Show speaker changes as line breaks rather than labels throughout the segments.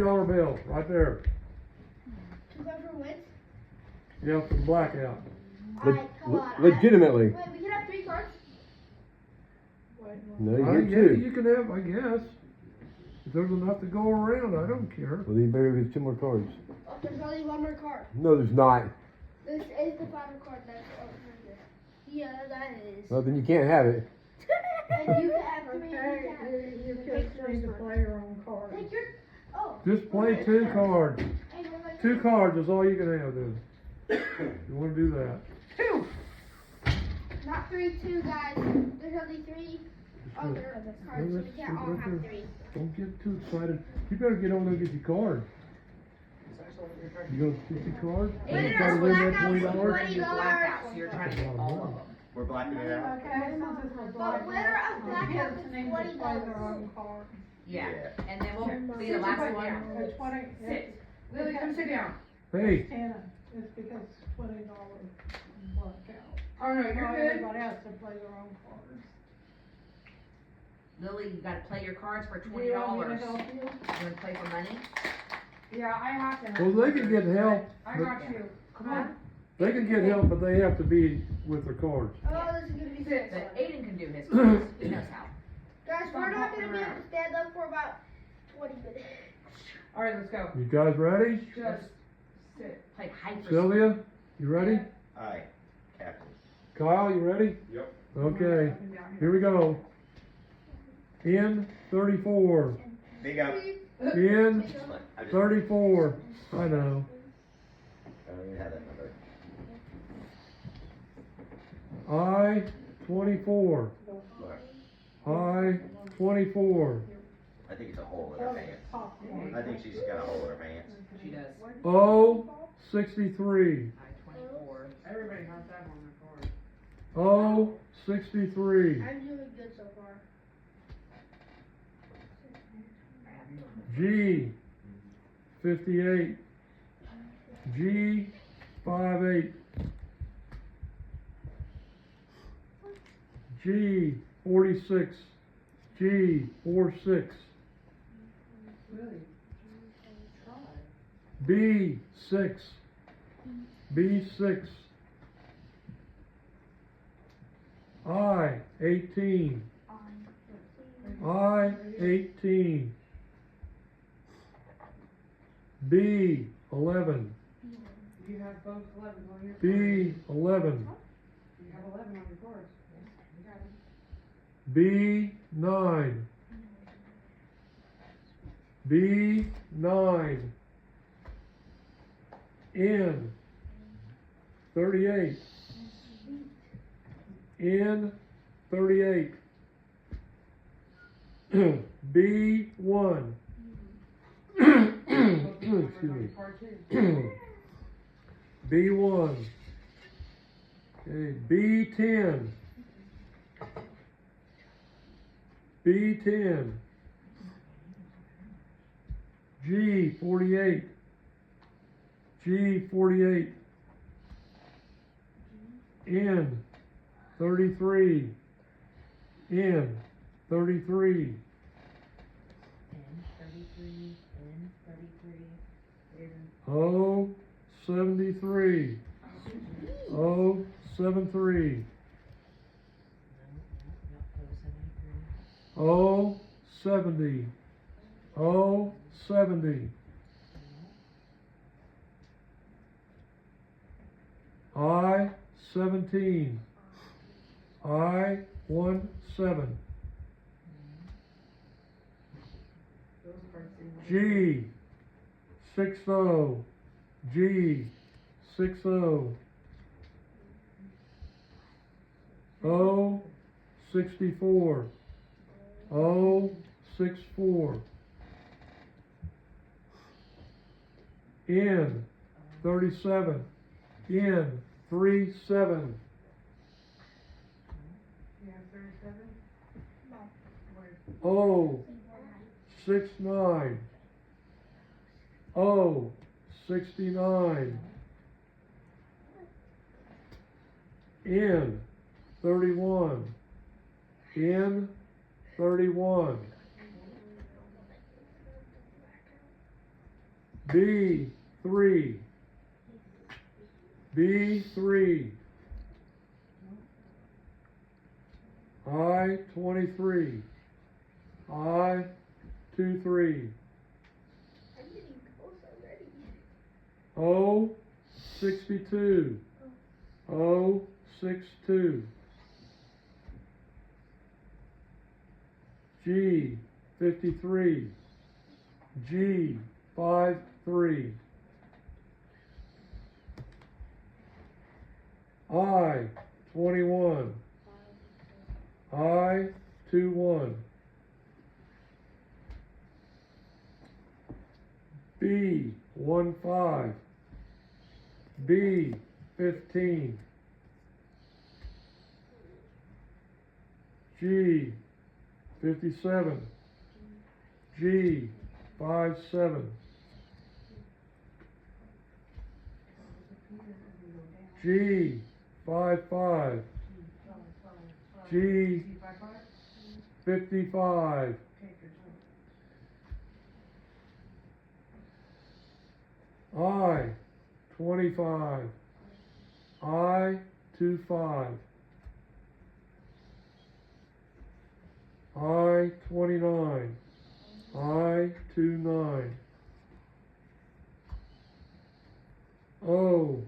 $20 bill, right there.
Whoever wins.
Yeah, for the blackout.
Alright, come on.
Legitimately.
Wait, we can have 3 cards?
No, you
Yeah,
get two.
you can have, I guess. If there's enough to go around, I don't care.
Well, you better get 2 more cards.
Oh, there's only 1 more card.
No, there's not.
This is the final card that's over here. Yeah, that is.
Well, then you can't have it.
And you can have 3.
Okay, you
Take
kids need to
yours.
play your own cards.
Take your. Oh.
Just play 2 cards.
Hey, what about
2 cards is all you can have then. You wanna do that.
2.
Not 3, 2 guys. There's only 3 other cards, so we can't all have 3.
Don't get too excited. You better get over there and get your card. You gonna get your card?
Wait,
You
no,
gotta win that
blackouts,
$20?
$20.
Blackouts, you're trying to get all of them.
We're blacking it out.
Okay, since it's a
But winner of blackout
kids
is
need to play their
$20.
own cards.
Yeah, and then we'll be
Sit
the last
back
one.
down. It's 20.
Sit. Lily, come sit down.
Hey,
Hannah, it's because $20 blackout.
Oh, no, you're
Well,
good.
everybody has to play their own cards.
Lily, you gotta play your cards for
Do
$20.
you
You
want me to help you?
wanna play for money?
Yeah, I have to.
well, they can get help.
I
but-
got you. Come on.
They can get help, but they have to be with their cards.
Oh, this is gonna be
But
good.
Aiden can do his cards, he knows how.
Guys, we're not gonna be able to stand up for about 20 minutes.
Alright, let's go.
You guys ready?
Just sit.
Play hyper.
Sylvia, you ready?
Aye, Captain.
Kyle, you ready?
Yep.
Okay, here we go. In 34.
Big up.
In
I just,
34. I know.
I don't even have that number.
I 24.
Look,
I 24.
I think it's a hole in her pants.
Top one.
I think she's got a hole in her pants.
She does.
O 63.
I 24.
Everybody has that on their card.
O 63.
I'm doing good so far.
G 58. G 58. G 46. G 46.
Really?
B 6. B 6. I 18. I 18. B 11.
You have both 11 on your card.
B 11.
You have 11 on your cards. You got it.
B 9. B 9. N 38. N 38. B 1. Excuse me.
Card too.
B1. Okay, B10. B10. G48. G48. N33. N33.
N33, N33.
O 73. O 73. O 70. O 70. I 17. I 17.
Those cards seem like-
G 60. G 60. O 64. O 64. N 37. N 37.
You have 37?
O 69. O 69. N 31. N 31. B 3. B 3. I 23. I 23.
I'm getting close already.
O 62. O 62. G 53. G 53. I 21. I 21. B 15. B 15. G 57. G 57. G 55. G 55. I 25. I 25. I 29. I 29. O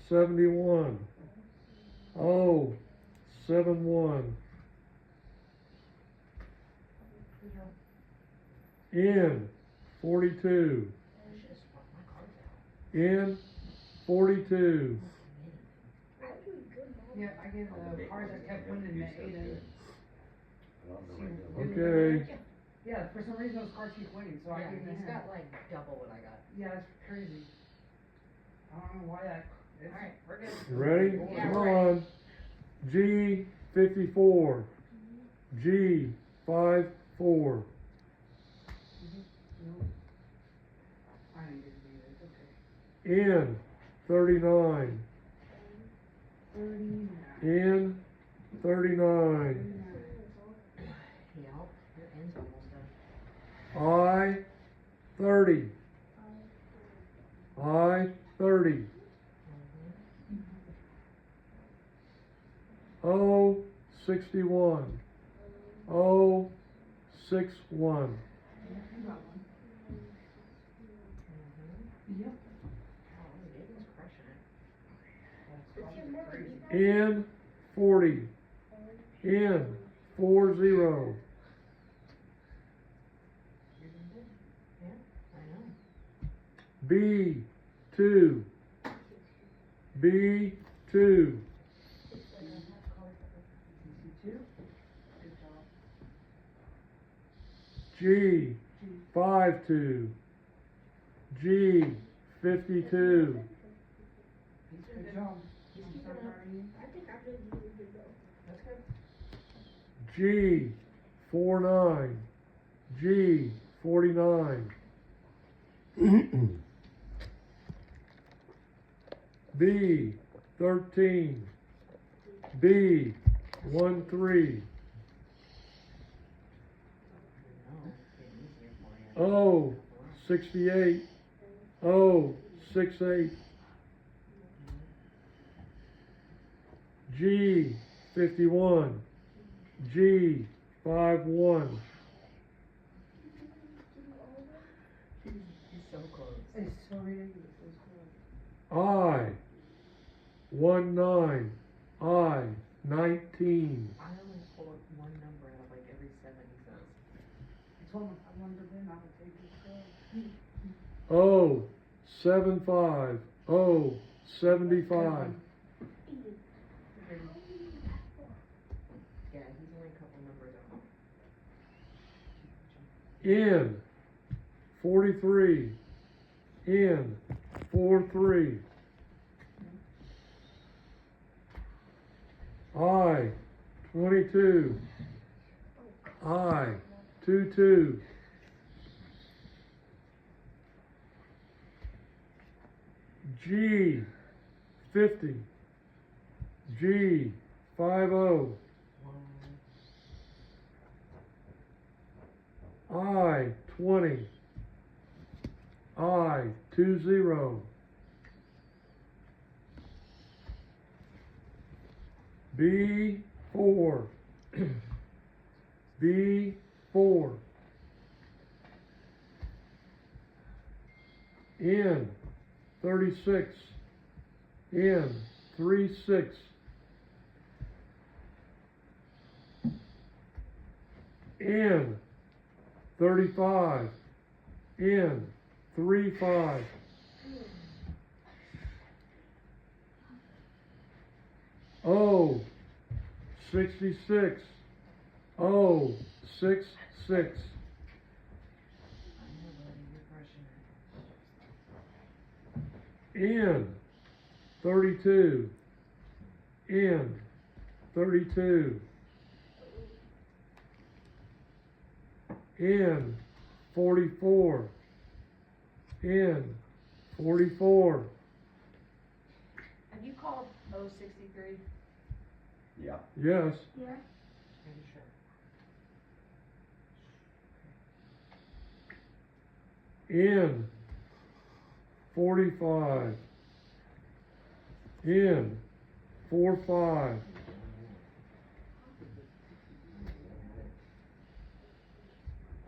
71. O 71. N 42. N 42.
Yeah, I gave the cars that kept winning the eight.
Okay.
Yeah, for some reason those cars keep winning, so I
Yeah,
gave them
he's
him.
got like double what I got.
Yeah, it's crazy. I don't know why that. It's,
Alright, we're good.
You ready?
Yeah,
Come
we're
on. G 54. G 54.
I didn't get to do this. Okay.
N 39.
39.
N 39.
Yep, your end's almost done.
I 30. I 30. O 61. O 61.
Yep.
Oh, Gaben's crushing it.
Let's hear more of you.
N 40. N 40.
You're doing good. Yeah, I know.
B 2. B 2.
Two. Good job.
G 52. G 52.
Good job.
He's
I'm
keeping
so
up.
proud of you.
I think I'm really doing good though.
That's good.
G 49. G 49. B 13. B 13.
No, it's getting easier for you.
O 68. O 68. G 51. G 51.
He's so close.
It's so ridiculous. It's cool.
I 19. I 19.
I only pull one number out of like every 7 he says.
I told him I wanted them not to take this stuff.
O 75. O 75.
Yeah, he's only a couple numbers out.
N 43. N 43. I 22. I 22. G 50. G 50. I 20. I 20. B 4. B 4. N 36. N 36. N 35. N 35. O 66. O 66.
I know, buddy, you're crushing it.
N 32. N 32. N 44. N 44.
Have you called 063?
Yeah.
Yes.
Yeah.
Pretty sure.
N 45. N 45.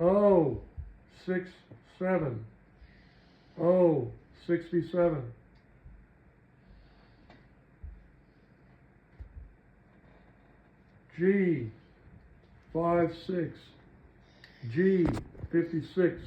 O 67. O 67. G 56. G 56.